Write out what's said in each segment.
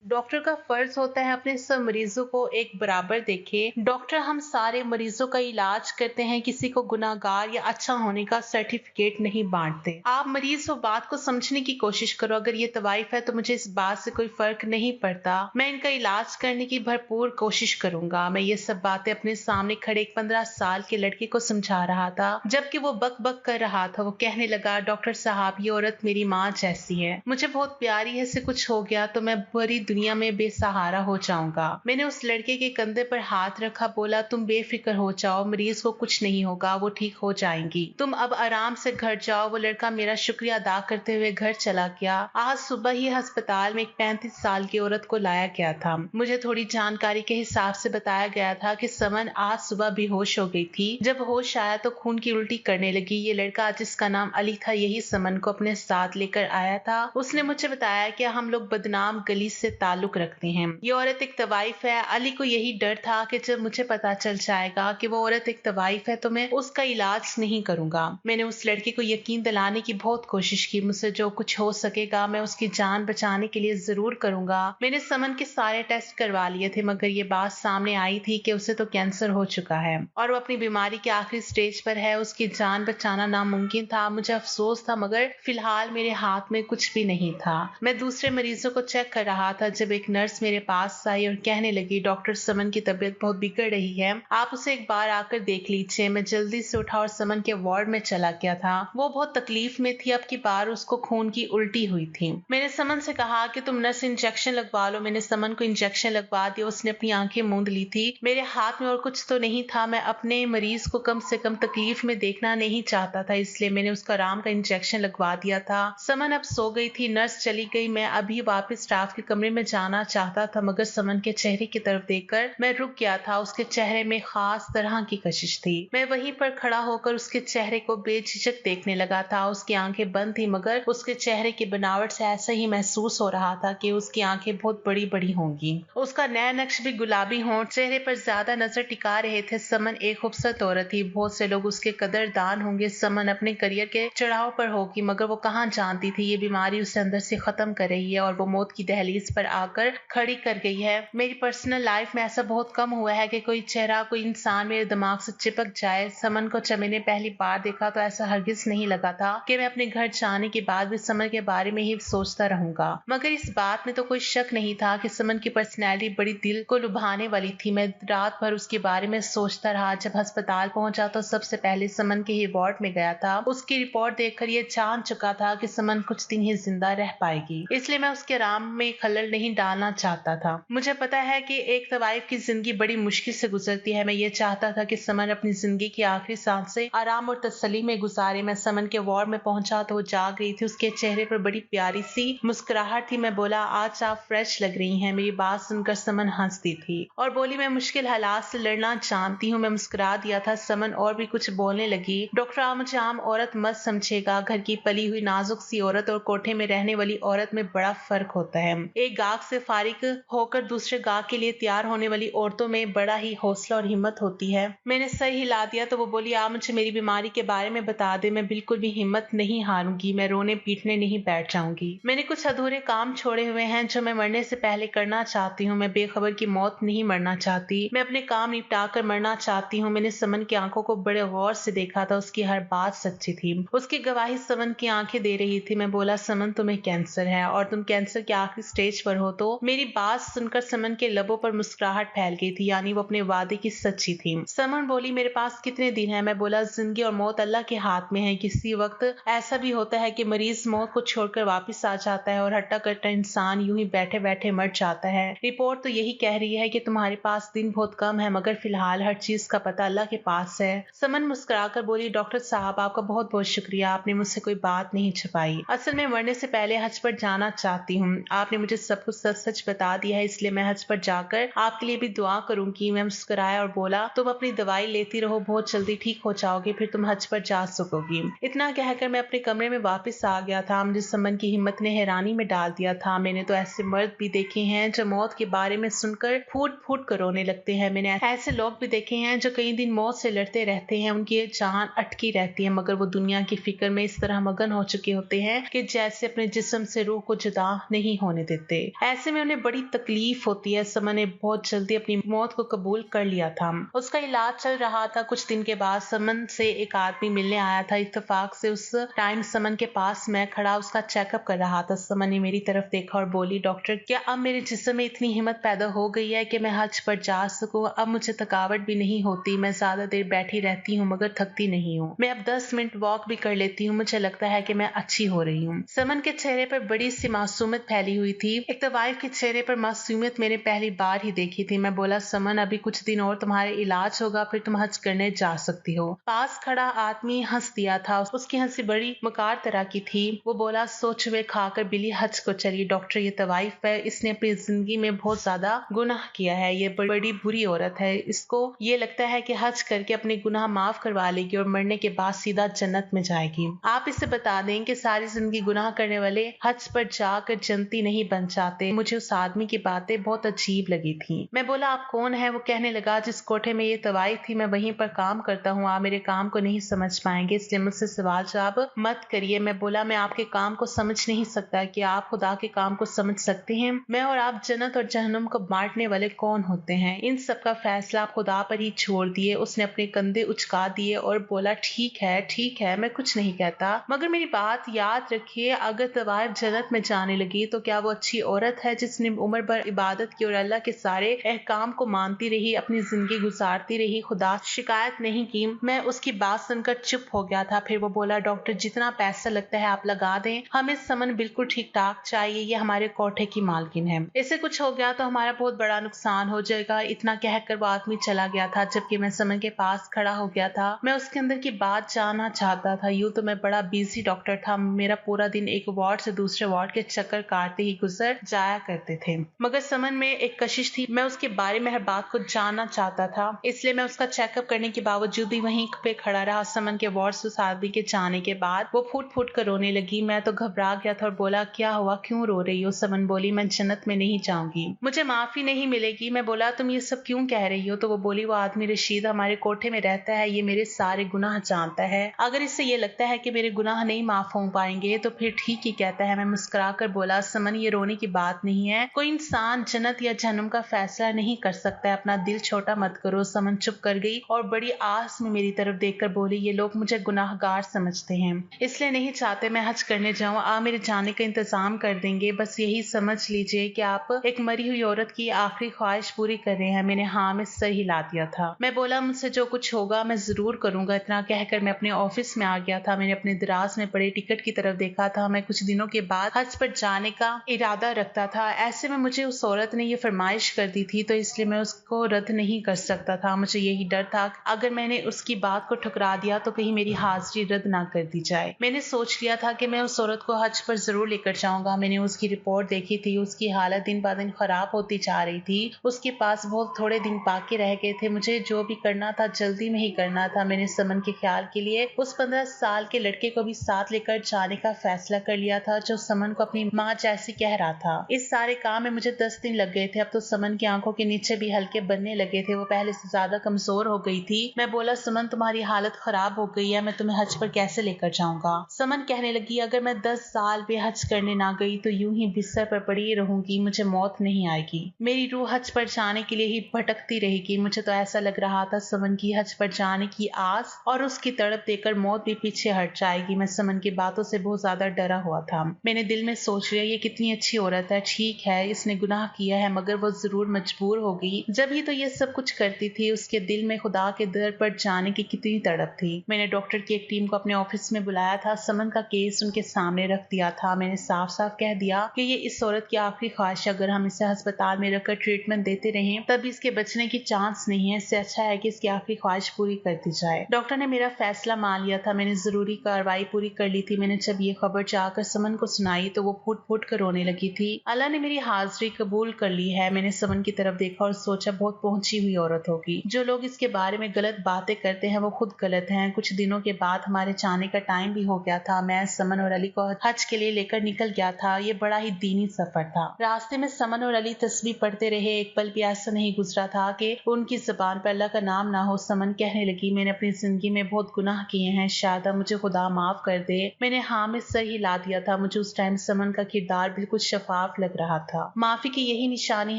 Doctor का फर्ज होता है अपने सब मरीजों को एक बराबर देखे। डॉक्टर हम सारे मरीजों का इलाज करते हैं, किसी को गुनाहगार या अच्छा होने का सर्टिफिकेट नहीं बांटते। आप मरीज वो बात को समझने की कोशिश करो। अगर ये तवाइफ है तो मुझे इस बात से कोई फर्क नहीं पड़ता। मैं इनका इलाज करने की भरपूर कोशिश करूंगा। मैं ये सब बातें अपने सामने खड़े एक 15 साल के लड़के को समझा रहा था। जबकि वो बक बक कर रहा था। वो कहने लगा, डॉक्टर साहब ये औरत मेरी माँ जैसी है, मुझे बहुत प्यारी है। इससे कुछ हो गया तो मैं पूरी दुनिया में बेसहारा हो जाऊंगा। मैंने उस लड़के के कंधे पर हाथ रखा, बोला तुम बेफिक्र हो जाओ, मरीज को कुछ नहीं होगा, वो ठीक हो जाएंगी। तुम अब आराम से घर जाओ। वो लड़का मेरा शुक्रिया अदा करते हुए घर चला गया। आज सुबह ही अस्पताल में एक 35 साल की औरत को लाया गया था। मुझे थोड़ी जानकारी के हिसाब से बताया गया था कि समन आज सुबह बेहोश हो गई थी। जब होश आया तो खून की उल्टी करने लगी। ये लड़का जिसका नाम अली था, यही समन को अपने साथ लेकर आया था। उसने मुझे बताया कि हम लोग बदनाम गली से ताल्लुक रखते हैं। ये औरत एक तवाइफ है। अली को यही डर था कि जब मुझे पता चल जाएगा कि वो औरत एक तवाइफ है तो मैं उसका इलाज नहीं करूंगा। मैंने उस लड़के को यकीन दिलाने की बहुत कोशिश की। मुझसे जो कुछ हो सकेगा मैं उसकी जान बचाने के लिए जरूर करूंगा। मैंने समन के सारे टेस्ट करवा लिए थे, मगर ये बात सामने आई थी कि उसे तो कैंसर हो चुका है और वो अपनी बीमारी के आखिरी स्टेज पर है। उसकी जान बचाना नामुमकिन था। मुझे अफसोस था, मगर फिलहाल मेरे हाथ में कुछ भी नहीं था। मैं दूसरे मरीजों को चेक कर रहा था जब एक नर्स मेरे पास आई और कहने लगी, डॉक्टर समन की तबीयत बहुत बिगड़ रही है, आप उसे एक बार आकर देख लीजिए। मैं जल्दी से उठा और समन के वार्ड में चला गया था। वो बहुत तकलीफ में थी। अब की बार उसको खून की उल्टी हुई थी। मैंने समन से कहा कि तुम नर्स इंजेक्शन लगवा लो। मैंने समन को इंजेक्शन लगवा दिया। उसने अपनी आंखें मूंद ली थी। मेरे हाथ में और कुछ तो नहीं था। मैं अपने मरीज को कम से कम तकलीफ में देखना नहीं चाहता था, इसलिए मैंने उसका आराम का इंजेक्शन लगवा दिया था। समन अब सो गई थी। नर्स चली गई। मैं अभी वापस स्टाफ के कमरे में जाना चाहता था, मगर समन के चेहरे की तरफ देखकर मैं रुक गया था। उसके चेहरे में खास तरह की कशिश थी। मैं वहीं पर खड़ा होकर उसके चेहरे को बेझिझक देखने लगा था। उसकी आंखें बंद थी, मगर उसके चेहरे की बनावट से ऐसा ही महसूस हो रहा था कि उसकी आंखें बहुत बड़ी बड़ी होंगी। उसका नया नक्श भी गुलाबी होंठ चेहरे पर ज्यादा नजर टिका रहे थे। समन एक खूबसूरत औरत थी। बहुत से लोग उसके कदरदान होंगे। समन अपने करियर के चढ़ाव पर होगी, मगर वो कहाँ जानती थी ये बीमारी उसे अंदर से खत्म कर रही है और वो मौत की दहलीज पर आकर खड़ी कर गई है। मेरी पर्सनल लाइफ में ऐसा बहुत कम हुआ है कि कोई चेहरा, कोई इंसान मेरे दिमाग से चिपक जाए। समन को जब मैंने पहली बार देखा तो ऐसा हरगिज नहीं लगा था कि मैं अपने घर जाने के बाद भी समन के बारे में ही सोचता रहूंगा। मगर इस बात में तो कोई शक नहीं था कि समन की पर्सनैलिटी बड़ी दिल को लुभाने वाली थी। मैं रात भर उसके बारे में सोचता रहा। जब अस्पताल पहुंचा तो सबसे पहले समन के ही वार्ड में गया था। उसकी रिपोर्ट देखकर ये जान चुका था कि समन कुछ दिन ही जिंदा रह पाएगी, इसलिए मैं उसके आराम में खलल नहीं डालना चाहता था। मुझे पता है कि एक तवाइफ की जिंदगी बड़ी मुश्किल से गुजरती है। मैं ये चाहता था कि समन अपनी जिंदगी की आखिरी सांसें आराम और तसल्ली में गुजारे। मैं समन के वार्ड में पहुंचा तो वो जाग रही थी। उसके चेहरे पर बड़ी प्यारी सी मुस्कुराहट थी। मैं बोला, आज आप फ्रेश लग रही हैं। मेरी बात सुनकर समन हंसती थी और बोली, मैं मुश्किल हालात से लड़ना जानती हूँ। मैं मुस्कुरा दिया था। समन और भी कुछ बोलने लगी। डॉक्टर, आप मुझे आम औरत मत समझेगा। घर की पली हुई नाजुक सी औरत और कोठे में रहने वाली औरत में बड़ा फर्क होता है। एक गाहक से फारिग होकर दूसरे गाहक के लिए तैयार होने वाली औरतों में बड़ा ही हौसला और हिम्मत होती है। मैंने सर हिला दिया तो वो बोली, आप मुझे मेरी बीमारी के बारे में बता दे। मैं बिल्कुल भी हिम्मत नहीं हारूंगी। मैं रोने पीटने नहीं बैठ जाऊंगी। मैंने कुछ अधूरे काम छोड़े हुए हैं जो मैं मरने से पहले करना चाहती हूँ। मैं बेखबर की मौत नहीं मरना चाहती। मैं अपने काम निपटा कर मरना चाहती हूँ। मैंने समन की आंखों को बड़े गौर से देखा था। उसकी हर बात सच्ची थी। उसकी गवाही समन की आंखें दे रही थी। मैं बोला, समन तुम्हें कैंसर है और तुम कैंसर के आखिरी स्टेज पर हो। तो मेरी बात सुनकर समन के लबों पर मुस्कुराहट फैल गई थी, यानी वो अपने वादे की सच्ची थी। समन बोली, मेरे पास कितने दिन है? मैं बोला, जिंदगी और मौत अल्लाह के हाथ में है। किसी वक्त ऐसा भी होता है कि मरीज मौत को छोड़कर वापस आ जाता है और हट्टा कट्टा इंसान यूं ही बैठे बैठे मर जाता है। रिपोर्ट तो यही कह रही है कि तुम्हारे पास दिन बहुत कम है, मगर फिलहाल हर चीज का पता अल्लाह के पास है। समन मुस्कुराकर बोली, डॉक्टर साहब आपका बहुत बहुत शुक्रिया। आपने मुझसे कोई बात नहीं छुपाई। असल में मरने से पहले हज पर जाना चाहती हूँ। आपने मुझे सब कुछ सच सच बता दिया है, इसलिए मैं हज पर जाकर आपके लिए भी दुआ करूंगी। मैं मुस्कुराया और बोला, तुम अपनी दवाई लेती रहो, बहुत जल्दी ठीक हो जाओगे, फिर तुम हज पर जा सकोगी। इतना कहकर मैं अपने कमरे में वापस आ गया था। मुझे समन की हिम्मत ने हैरानी में डाल दिया था। मैंने तो ऐसे मर्द भी देखे हैं जो मौत के बारे में सुनकर फूट फूट कर रोने लगते हैं। मैंने ऐसे लोग भी देखे हैं जो कई दिन मौत से लड़ते रहते हैं। उनकी जान अटकी रहती है, मगर वो दुनिया की फिक्र में इस तरह मगन हो चुके होते हैं कि जैसे अपने जिस्म से रूह को जुदा नहीं होने देते। ऐसे में उन्हें बड़ी तकलीफ होती है। समन ने बहुत जल्दी अपनी मौत को कबूल कर लिया था। उसका इलाज चल रहा था। कुछ दिन के बाद समन से एक आदमी मिलने आया था। इत्तेफाक से उस टाइम समन के पास मैं खड़ा उसका चेकअप कर रहा था। समन ने मेरी तरफ देखा और बोली, डॉक्टर, क्या अब मेरे जिस्म में इतनी हिम्मत पैदा हो गई है कि मैं हज पर जा सकूं? अब मुझे थकावट भी नहीं होती। मैं ज्यादा देर बैठी रहती हूँ मगर थकती नहीं हूँ। मैं अब 10 मिनट वॉक भी कर लेती हूँ। मुझे लगता है कि मैं अच्छी हो रही हूँ। समन के चेहरे पर बड़ी सी मासूमियत फैली हुई थी। एक तवाइफ के चेहरे पर मासूमियत मैंने पहली बार ही देखी थी। मैं बोला, समन, अभी कुछ दिन और तुम्हारे इलाज होगा, फिर तुम हज करने जा सकती हो। पास खड़ा आदमी हंस दिया था। उसकी हंसी बड़ी मकार तरह की थी। वो बोला, सोच हुए खाकर बिल्ली हज को चली। डॉक्टर, ये तवाइफ है, इसने अपनी जिंदगी में बहुत ज्यादा गुनाह किया है। ये बड़ी बुरी औरत है। इसको ये लगता है कि हज करके अपने गुनाह माफ करवा लेगी और मरने के बाद सीधा जन्नत में जाएगी। आप इसे बता दें कि सारी जिंदगी गुनाह करने वाले हज पर जाकर जन्नती नहीं बन जाते। मुझे उस आदमी की बातें बहुत अजीब लगी थी। मैं बोला, आप कौन है? वो कहने लगा, जिस कोठे में ये तवाइफ थी मैं वहीं पर काम करता हूँ। आप मेरे काम को नहीं समझ पाएंगे, इसलिए मुझसे सवाल जवाब मत करिए। मैं बोला, मैं आपके काम को समझ नहीं सकता कि आप खुदा के काम को समझ सकते हैं। मैं और आप जन्नत और जहन्नुम को बांटने वाले कौन होते हैं? इन सब का फैसला आप खुदा पर ही छोड़ दिए। उसने अपने कंधे उचका दिए और बोला, ठीक है, मैं कुछ नहीं कहता, मगर मेरी बात याद रखिए, अगर तवाइफ जन्नत में जाने लगी तो क्या वो अच्छी औरत है जिसने उम्र भर इबादत की और अल्लाह के सारे अहकाम को मानती रही, अपनी जिंदगी गुजारती रही, खुदा शिकायत नहीं की? मैं उसकी बात सुनकर चुप हो गया था। फिर वो बोला, डॉक्टर, जितना पैसा लगता है आप लगा दें, हमें समन बिल्कुल ठीक ठाक चाहिए। ये हमारे कोठे की मालकिन है। इससे कुछ हो गया तो हमारा बहुत बड़ा नुकसान हो जाएगा। इतना कहकर वो आदमी चला गया था। जबकि मैं समन के पास खड़ा हो गया था। मैं उसके अंदर की बात जानना चाहता था। यूं तो मैं बड़ा बिजी डॉक्टर था। मेरा पूरा दिन एक वार्ड से दूसरे वार्ड के चक्कर काटते ही गुजर जाया करते थे, मगर समन में एक कशिश थी। मैं उसके बारे में हर बात को जानना चाहता था, इसलिए मैं उसका चेकअप करने के बावजूद भी वहीं पे खड़ा रहा। समन के वार्ड से उस आदमी के जाने के बाद वो फूट फूट कर रोने लगी। मैं तो घबरा गया था और बोला, क्या हुआ, क्यों रो रही हो? समन बोली, मैं जन्नत में नहीं जाऊंगी, मुझे माफी नहीं मिलेगी। मैं बोला, तुम ये सब क्यों कह रही हो? तो वो बोली, वो आदमी रशीद हमारे कोठे में रहता है, ये मेरे सारे गुनाह जानता है। अगर इससे ये लगता है कि मेरे गुनाह नहीं माफ हो पाएंगे तो फिर ठीक ही कहता है। मैं मुस्कुरा कर बोला, समन, ये रोने की बात नहीं है। कोई इंसान जन्नत या जहन्नुम का फैसला नहीं कर सकता है। अपना दिल छोटा मत करो। समन चुप कर गई और बड़ी आस में मेरी तरफ देखकर बोली, ये लोग मुझे गुनाहगार समझते हैं, इसलिए नहीं चाहते मैं हज करने जाऊं। आप मेरे जाने का इंतजाम कर देंगे। बस यही समझ लीजिए कि आप एक मरी हुई औरत की आखिरी ख्वाहिश पूरी कर रहे हैं। मैंने हाँ में सर हिला दिया था। मैं बोला, मुझसे जो कुछ होगा मैं जरूर करूंगा। इतना कहकर मैं अपने ऑफिस में आ गया था। मैंने अपने दराज में पड़े टिकट की तरफ देखा था। मैं कुछ दिनों के बाद हज पर जाने का इरादा रखता था। ऐसे में मुझे उस औरत ने ये फरमाइश कर दी थी, तो इसलिए मैं उसको रद्द नहीं कर सकता था। मुझे यही डर था, अगर मैंने उसकी बात को ठुकरा दिया तो कहीं मेरी हाजिरी रद्द ना कर दी जाए। मैंने सोच लिया था कि मैं उस औरत को हज पर जरूर लेकर जाऊंगा। मैंने उसकी रिपोर्ट देखी थी। उसकी हालत दिन ब दिन खराब होती जा रही थी। उसके पास बहुत थोड़े दिन बाकी रह गए थे। मुझे जो भी करना था जल्दी में ही करना था। मैंने समन के ख्याल के लिए उस 15 साल के लड़के को भी साथ लेकर जाने का फैसला कर लिया था, जो समन को अपनी माँ जैसी कह रहा था। इस सारे काम में मुझे 10 दिन लग गए थे। अब तो समन की आंखों के नीचे भी हल्के बनने लगे थे। वो पहले से ज्यादा कमजोर हो गई थी। मैं बोला, समन, तुम्हारी हालत खराब हो गई है, मैं तुम्हें हज पर कैसे लेकर जाऊंगा? समन कहने लगी, अगर मैं 10 साल भी हज करने ना गई तो यूं ही बिस्तर पर पड़ी रहूंगी, मुझे मौत नहीं आएगी। मेरी रूह हज पर जाने के लिए ही भटकती रहेगी। मुझे तो ऐसा लग रहा था समन की हज पर जाने की आस और उसकी तड़प देकर मौत भी पीछे हट जाएगी। मैं समन की बातों से बहुत ज्यादा डरा हुआ था। मैंने दिल में सोच लिया, ये कितनी अच्छी औरत है, ठीक है इसने गुनाह किया है मगर वो जरूर मजबूर होगी, जब ही तो ये सब कुछ करती थी। उसके दिल में खुदा के दर पर जाने की कितनी तड़प थी। मैंने डॉक्टर की एक टीम को अपने ऑफिस में बुलाया था। समन का केस उनके सामने रख दिया था। मैंने साफ साफ कह दिया कि ये इस औरत की आखिरी ख्वाहिश, अगर हम इसे अस्पताल में रखकर ट्रीटमेंट देते रहें तब इसके बचने की चांस नहीं है। इससे अच्छा है कि इसकी आखिरी ख्वाहिश पूरी कर दी जाए। डॉक्टर ने मेरा फैसला मान लिया था। मैंने जरूरी कार्रवाई पूरी कर ली थी। मैंने जब ये खबर जाकर समन को सुनाई तो वो फूट फूट कर रोने लगी थी। अल्लाह ने मेरी हाजिरी कबूल कर ली है। मैंने समन की तरफ देखा और सोचा, बहुत पहुंची हुई औरत होगी। जो लोग इसके बारे में गलत बातें करते हैं वो खुद गलत हैं। कुछ दिनों के बाद हमारे जाने का टाइम भी हो गया था। मैं समन और अली को हज के लिए लेकर निकल गया था। ये बड़ा ही दीनी सफर था। रास्ते में समन और अली तस्बीह पढ़ते रहे। एक पल भी ऐसा नहीं गुजरा था कि उनकी जुबान पर अल्लाह का नाम ना हो। समन कहने लगी, मैंने अपनी जिंदगी में बहुत गुनाह किए हैं, शायद मुझे खुदा माफ कर दे। मैंने हाँ में सर हिला दिया था। मुझे उस टाइम समन का किरदार बिल्कुल शफाफ साफ लग रहा था। माफी की यही निशानी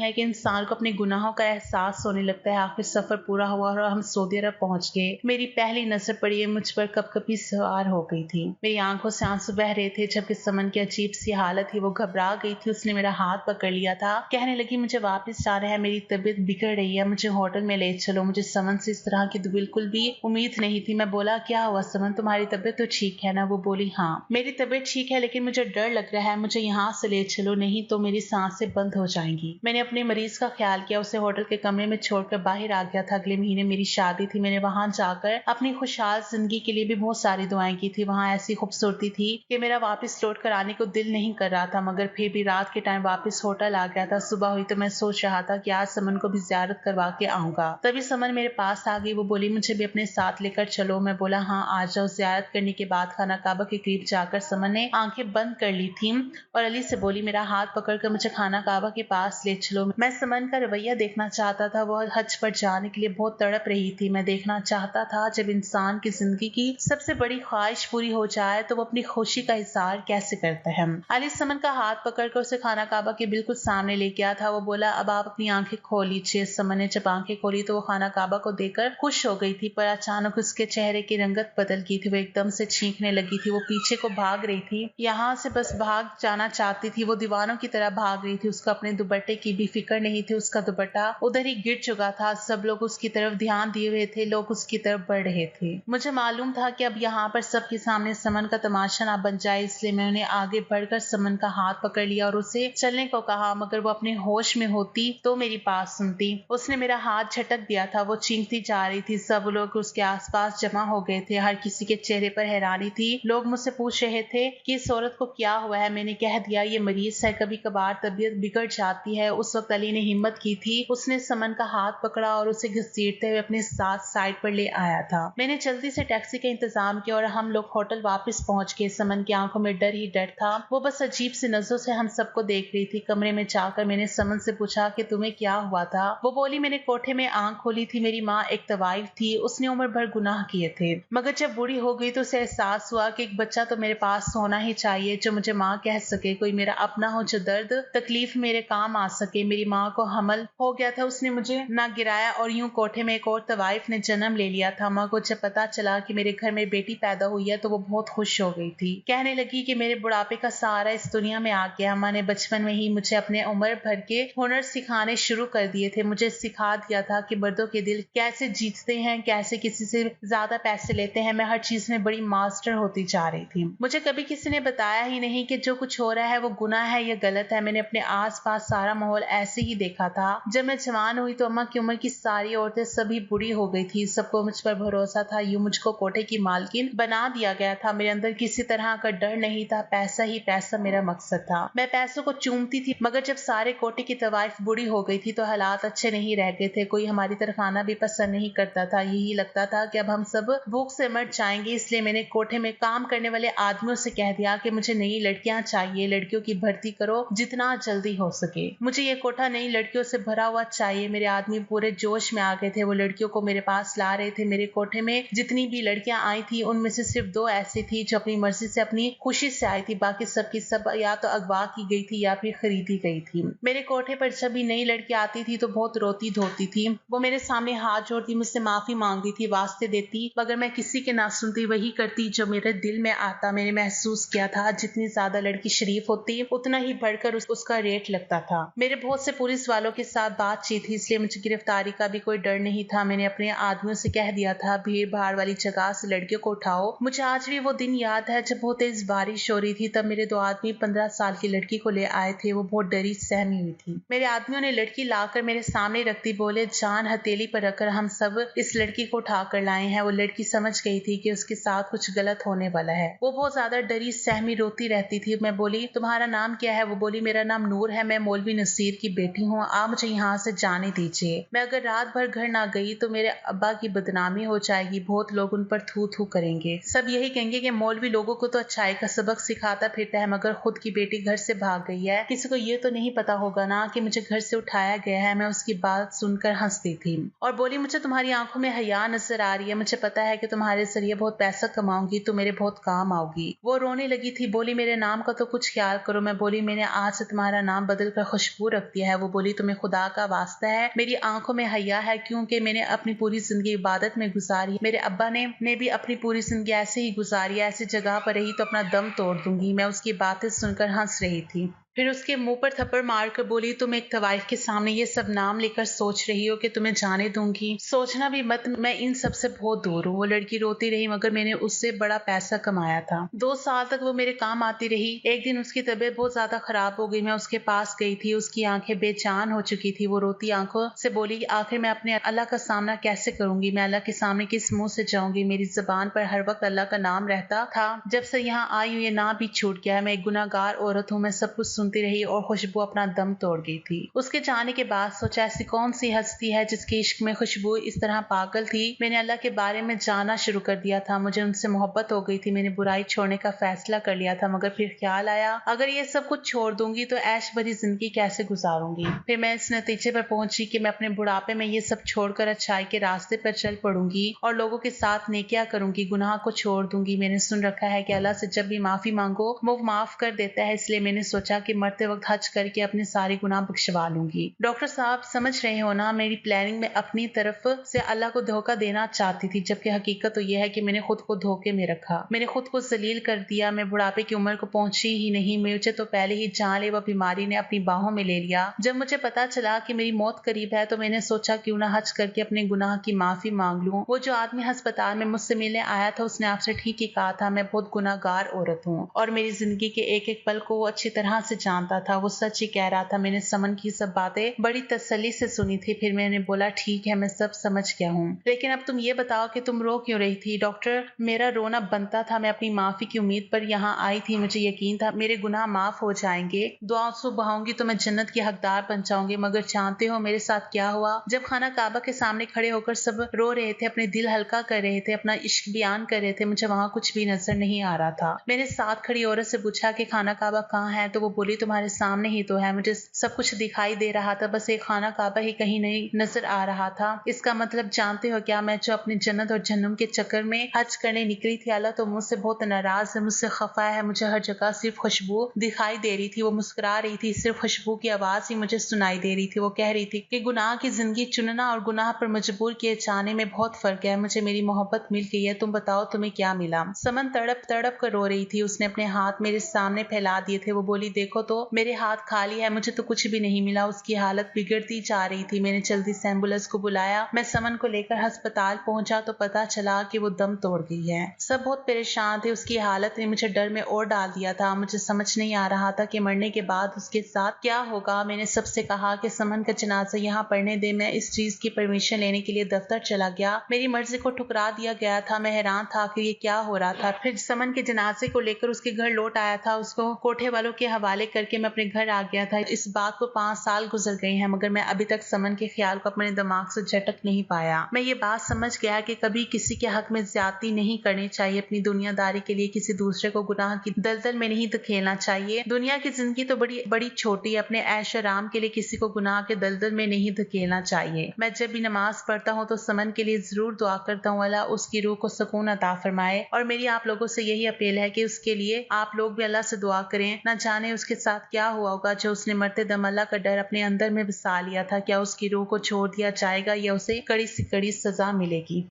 है कि इंसान को अपने गुनाहों का एहसास होने लगता है। आखिर सफर पूरा हुआ और हम सऊदी अरब पहुंच गए। मेरी पहली नजर पड़ी मुझ पर कपकपी सवार हो गई थी। मेरी आंखों से आंसू बह रहे थे। जबकि समन की अजीब सी हालत थी, वो घबरा गई थी। उसने मेरा हाथ पकड़ लिया था, कहने लगी मुझे वापस जाना है, मेरी तबीयत बिगड़ रही है, मुझे होटल में ले चलो। मुझे समन से इस तरह की बिल्कुल भी उम्मीद नहीं थी। मैं बोला क्या हुआ समन, तुम्हारी तबीयत तो ठीक है ना? वो बोली हाँ मेरी तबीयत ठीक है, लेकिन मुझे डर लग रहा है, मुझे यहाँ से ले चलो, नहीं तो मेरी सांसें बंद हो जाएंगी। मैंने अपने मरीज का ख्याल किया, उसे होटल के कमरे में छोड़कर बाहर आ गया था। अगले महीने मेरी शादी थी। मैंने वहां जाकर अपनी खुशहाल जिंदगी के लिए भी बहुत सारी दुआएं की थी। वहां ऐसी खूबसूरती थी कि मेरा वापस लौट कर आने को दिल नहीं कर रहा था, मगर फिर भी रात के टाइम वापस होटल आ गया था। सुबह हुई तो मैं सोच रहा था कि आज समन को भी जियारत करवा के आऊंगा। तभी समन मेरे पास आ गई। वो बोली मुझे भी अपने साथ लेकर चलो। मैं बोला हाँ आ जाओ। जियारत करने के बाद खाना काबा के करीब जाकर समन ने आंखें बंद कर ली थी और अली से बोली मेरा हाथ पकड़कर मुझे खाना काबा के पास ले चलो। मैं समन का रवैया देखना चाहता था। वो हज पर जाने के लिए बहुत तड़प रही थी। मैं देखना चाहता था जब इंसान की जिंदगी की सबसे बड़ी ख्वाहिश पूरी हो जाए तो वो अपनी खुशी का इजहार कैसे करता है। अली समन का हाथ पकड़कर उसे खाना काबा के बिल्कुल सामने ले गया था। वो बोला अब आप अपनी आंखें खोल लीजिए। समन ने जब आंखें खोली तो वो खाना काबा को देखकर खुश हो गई थी, पर अचानक उसके चेहरे की रंगत बदल गई थी। वो एकदम से चीखने लगी थी। वो पीछे को भाग रही थी, यहाँ से बस भाग जाना चाहती थी। वो दीवानों की तरह भाग रही थी। उसका अपने दुपट्टे की भी फिक्र नहीं थी। उसका दुपट्टा उधर ही गिर चुका था। सब लोग उसकी तरफ ध्यान दिए हुए थे, लोग उसकी तरफ बढ़ रहे थे। मुझे मालूम था कि अब यहाँ पर सबके सामने समन का तमाशा ना बन जाए, इसलिए मैं उन्हें आगे बढ़कर समन का हाथ पकड़ लिया और उसे चलने को कहा, मगर वो अपने होश में होती तो मेरी बात सुनती। उसने मेरा हाथ झटक दिया था। वो चीखती जा रही थी। सब लोग उसके आसपास जमा हो गए थे। हर किसी के चेहरे पर हैरानी थी। लोग मुझसे पूछ रहे थे कि इस औरत को क्या हुआ है। मैंने कह दिया ये मरीज है, कभी कभार तबीयत बिगड़ जाती है। उस वक्त अली ने हिम्मत की थी। उसने समन का हाथ पकड़ा और उसे घसीटते हुए अपने साथ साइड पर ले आया था। मैंने जल्दी से टैक्सी का इंतजाम किया और हम लोग होटल वापस पहुंच गए। समन की आंखों में डर ही डर था। वो बस अजीब सी नजरों से हम सबको देख रही थी। कमरे में जाकर मैंने समन से पूछा कि तुम्हें क्या हुआ था। वो बोली मैंने कोठे में आंख खोली थी। मेरी माँ एक तवाइफ थी, उसने उम्र भर गुनाह किए थे, मगर जब बूढ़ी हो गई तो उसे एहसास हुआ कि एक बच्चा तो मेरे पास होना ही चाहिए जो मुझे माँ कह सके, कोई मेरा अपना हो जो दर्द तकलीफ मेरे काम आ सके। मेरी माँ को हमल हो गया था, उसने मुझे ना गिराया और यूं कोठे में एक और तवाइफ ने जन्म ले लिया था। माँ को जब पता चला कि मेरे घर में बेटी पैदा हुई है तो वो बहुत खुश हो गई थी। कहने लगी कि मेरे बुढ़ापे का सहारा इस दुनिया में आ गया। माँ ने बचपन में ही मुझे अपने उम्र भर के हुनर सिखाने शुरू कर दिए थे। मुझे सिखा दिया था कि मर्दों के दिल कैसे जीतते हैं, कैसे किसी से ज्यादा पैसे लेते हैं। मैं हर चीज में बड़ी मास्टर होती जा रही थी। मुझे कभी किसी ने बताया ही नहीं कि जो कुछ हो रहा है वो गुनाह है या गलत है। मैंने अपने आसपास सारा माहौल ऐसे ही देखा था। जब मैं जवान हुई तो अम्मा की उम्र की सारी औरतें सभी बुढ़ी हो गई थी। सबको मुझ पर भरोसा था। यूं मुझको कोठे की मालकिन बना दिया गया था। मेरे अंदर किसी तरह का डर नहीं था। पैसा ही पैसा मेरा मकसद था। मैं पैसों को चूमती थी, मगर जब सारे कोठे की तवाइफ बुढ़ी हो गई थी तो हालात अच्छे नहीं रह गए थे। कोई हमारी तरफ आना भी पसंद नहीं करता था। यही लगता था कि अब हम सब भूख से मर जाएंगे। इसलिए मैंने कोठे में काम करने वाले आदमियों से कह दिया कि मुझे नई लड़कियां चाहिए, लड़कियों की भर्ती करो जितना जल्दी हो सके। मुझे ये कोठा नई लड़कियों से भरा हुआ चाहिए। मेरे आदमी पूरे जोश में आ गए थे। वो लड़कियों को मेरे पास ला रहे थे। मेरे कोठे में जितनी भी लड़कियां आई थी उनमें से सिर्फ 2 ऐसी थी जो अपनी मर्जी से अपनी खुशी से आई थी। बाकी सबकी सब या तो अगवा की गई थी या फिर खरीदी गई थी। मेरे कोठे पर जब भी नई लड़की आती थी तो बहुत रोती धोती थी। वो मेरे सामने हाथ जोड़ती, मुझसे माफी मांगती थी, वास्ते देती, मगर मैं किसी के ना सुनती, वही करती जो मेरे दिल में आता। मैंने महसूस किया था जितनी ज्यादा लड़की शरीफ होती उतना ही बढ़कर उसका रेट लगता था। मेरे बहुत से पुलिस वालों के साथ बातचीत थी, इसलिए मुझे गिरफ्तारी का भी कोई डर नहीं था। मैंने अपने आदमियों से कह दिया था भीड़ भाड़ वाली जगह से लड़कियों को उठाओ। मुझे आज भी वो दिन याद है जब बहुत तेज बारिश हो रही थी। तब मेरे 2 आदमी 15 साल की लड़की को ले आए थे। वो बहुत डरी सहमी हुई थी। मेरे आदमियों ने लड़की लाकर मेरे सामने रखती, बोले जान हथेली पर रखकर हम सब इस लड़की को उठा कर लाए हैं। वो लड़की समझ गई थी कि उसके साथ कुछ गलत होने वाला है। वो बहुत ज्यादा डरी सहमी रोती रहती थी। मैं बोली तुम्हारा नाम क्या है? वो बोली मेरा नाम नूर है, मैं मौलवी नसीर की बेटी हूँ, आप मुझे यहाँ से जाने दीजिए। मैं अगर रात भर घर ना गई तो मेरे अब्बा की बदनामी हो जाएगी। बहुत लोग उन पर थू थू करेंगे। सब यही कहेंगे कि मौलवी लोगों को तो अच्छाई का सबक सिखाता फिरता है, मगर खुद की बेटी घर से भाग गई है। किसी को ये तो नहीं पता होगा ना कि मुझे घर से उठाया गया है। मैं उसकी बात सुनकर हंसती थी और बोली मुझे तुम्हारी आंखों में हया नजर आ रही है। मुझे पता है कि तुम्हारे जरिए बहुत पैसा कमाऊंगी, तुम मेरे बहुत काम आओगी। वो रोने लगी थी, बोली मेरे नाम का तो कुछ ख्याल करो। मैं बोली मैंने मैंने आज से तुम्हारा नाम बदल कर खुशबू रख दिया है। वो बोली, तुम्हें खुदा का वास्ता है, मेरी आंखों में हया है, क्योंकि मैंने अपनी पूरी जिंदगी इबादत में गुजारी। मेरे अब्बा ने भी अपनी पूरी जिंदगी ऐसे ही गुजारी। ऐसी जगह पर रही तो अपना दम तोड़ दूंगी। मैं उसकी बातें सुनकर हंस रही थी। फिर उसके मुंह पर थप्पड़ मारकर बोली, तुम एक तवाइफ के सामने ये सब नाम लेकर सोच रही हो कि तुम्हें जाने दूंगी? सोचना भी मत, मैं इन सब से बहुत दूर हूँ। वो लड़की रोती रही, मगर मैंने उससे बड़ा पैसा कमाया था। 2 साल तक वो मेरे काम आती रही। एक दिन उसकी तबीयत बहुत ज्यादा खराब हो गई। मैं उसके पास गई थी। उसकी आंखें बेजान हो चुकी थी। वो रोती आंखों से बोली, आखिर मैं अपने अल्लाह का सामना कैसे करूंगी? मैं अल्लाह के सामने किस मुंह से जाऊंगी? मेरी जुबान पर हर वक्त अल्लाह का नाम रहता था। जब से यहाँ आई हूँ ये नाम भी छूट गया है। मैं एक गुनाहगार औरत हूँ। मैं सब कुछ सुनती रही और खुशबू अपना दम तोड़ गई थी। उसके जाने के बाद सोचा, ऐसी कौन सी हस्ती है जिसके इश्क में खुशबू इस तरह पागल थी। मैंने अल्लाह के बारे में जानना शुरू कर दिया था। मुझे उनसे मोहब्बत हो गई थी। मैंने बुराई छोड़ने का फैसला कर लिया था, मगर फिर ख्याल आया, अगर ये सब कुछ छोड़ दूंगी तो ऐश भरी जिंदगी कैसे गुजारूंगी। फिर मैं इस नतीजे पर पहुंची कि मैं अपने बुढ़ापे में ये सब छोड़कर अच्छाई के रास्ते पर चल पड़ूंगी और लोगों के साथ नेकिया करूंगी, गुनाह को छोड़ दूंगी। मैंने सुन रखा है कि अल्लाह से जब भी माफी मांगो वो माफ कर देता है, इसलिए मैंने सोचा कि मरते वक्त हज करके अपने सारे गुनाह बख्शवा लूंगी। डॉक्टर साहब, समझ रहे हो ना, मेरी प्लानिंग में अपनी तरफ से अल्लाह को धोखा देना चाहती थी, जबकि हकीकत तो यह है कि मैंने खुद को धोखे में रखा। मैंने खुद को जलील कर दिया। मैं बुढ़ापे की उम्र को पहुंची ही नहीं। मुझे तो पहले ही जानलेवा बीमारी ने अपनी बाहों में ले लिया। जब मुझे पता चला कि मेरी मौत करीब है तो मैंने सोचा क्यों ना हज करके अपने गुनाह की माफी मांग लूं। वो जो आदमी अस्पताल में मुझसे मिलने आया था उसने आपसे ठीक ही कहा था, मैं बहुत गुनाहगार औरत हूँ और मेरी जिंदगी के एक एक पल को वो अच्छी तरह से जानता था। वो सच ही कह रहा था। मैंने समन की सब बातें बड़ी तसल्ली से सुनी थी। फिर मैंने बोला, ठीक है, मैं सब समझ गया हूँ, लेकिन अब तुम ये बताओ कि तुम रो क्यों रही थी? डॉक्टर, मेरा रोना बनता था। मैं अपनी माफी की उम्मीद पर यहाँ आई थी। मुझे यकीन था मेरे गुनाह माफ हो जाएंगे। दुआ से बहाऊंगी तो मैं जन्नत की हकदार बन जाऊंगी। मगर जानते हो मेरे साथ क्या हुआ? जब खाना काबा के सामने खड़े होकर सब रो रहे थे, अपने दिल हल्का कर रहे थे, अपना इश्क बयान कर रहे थे, मुझे वहां कुछ भी नजर नहीं आ रहा था। मैंने साथ खड़ी औरत से पूछा कि खाना काबा कहाँ है? तो वो बोली, तुम्हारे सामने ही तो है। मुझे सब कुछ दिखाई दे रहा था, बस एक खाना काबा ही कहीं नहीं नजर आ रहा था। इसका मतलब जानते हो क्या? मैं जो अपने जन्नत और जन्नम के चक्कर में हज करने निकली थी, अल्लाह तो मुझसे बहुत नाराज है, मुझसे खफा है। मुझे हर जगह सिर्फ खुशबू दिखाई दे रही थी। वो मुस्कुरा रही थी, सिर्फ खुशबू की आवाज ही मुझे सुनाई दे रही थी। वो कह रही थी कि गुनाह की जिंदगी चुनना और गुनाह पर मजबूर किए जाने में बहुत फर्क है। मुझे मेरी मोहब्बत मिल गई है, तुम बताओ तुम्हें क्या मिला? समन तड़प तड़प कर रो रही थी। उसने अपने हाथ मेरे सामने फैला दिए थे। वो बोली, देखो तो मेरे हाथ खाली है, मुझे तो कुछ भी नहीं मिला। उसकी हालत बिगड़ती जा रही थी। मैंने जल्दी से एम्बुलेंस को बुलाया। मैं समन को लेकर अस्पताल पहुंचा तो पता चला कि वो दम तोड़ गई है। सब बहुत परेशान थे। उसकी हालत ने मुझे डर में और डाल दिया था। मुझे समझ नहीं आ रहा था कि मरने के बाद उसके साथ क्या होगा। मैंने सबसे कहा कि समन का जनाजा यहाँ पढ़ने दे। मैं इस चीज की परमिशन लेने के लिए दफ्तर चला गया। मेरी मर्जी को ठुकरा दिया गया था। मैं हैरान था कि ये क्या हो रहा था। फिर समन के जनाजे को लेकर उसके घर लौट आया था। उसको कोठे वालों के हवाले करके मैं अपने घर आ गया था। इस बात को 5 साल गुजर गए हैं, मगर मैं अभी तक समन के ख्याल को अपने दिमाग से झटक नहीं पाया। मैं ये बात समझ गया कि कभी किसी के हक में ज्यादती नहीं करनी चाहिए। अपनी दुनियादारी के लिए किसी दूसरे को गुनाह की दलदल में नहीं धकेलना चाहिए। दुनिया की जिंदगी तो बड़ी बड़ी छोटी है। अपने ऐश आराम के लिए किसी को गुनाह के दलदल में नहीं धकेलना चाहिए। मैं जब भी नमाज पढ़ता हूँ तो समन के लिए जरूर दुआ करता हूँ, अल्लाह उसकी रूह को सुकून अता फरमाए। और मेरी आप लोगों से यही अपील है कि उसके लिए आप लोग भी अल्लाह से दुआ करें। ना जाने उसके साथ क्या हुआ होगा जो उसने मरते दम अल्लाह का डर अपने अंदर में बसा लिया था। क्या उसकी रूह को छोड़ दिया जाएगा या उसे कड़ी से कड़ी सजा मिलेगी?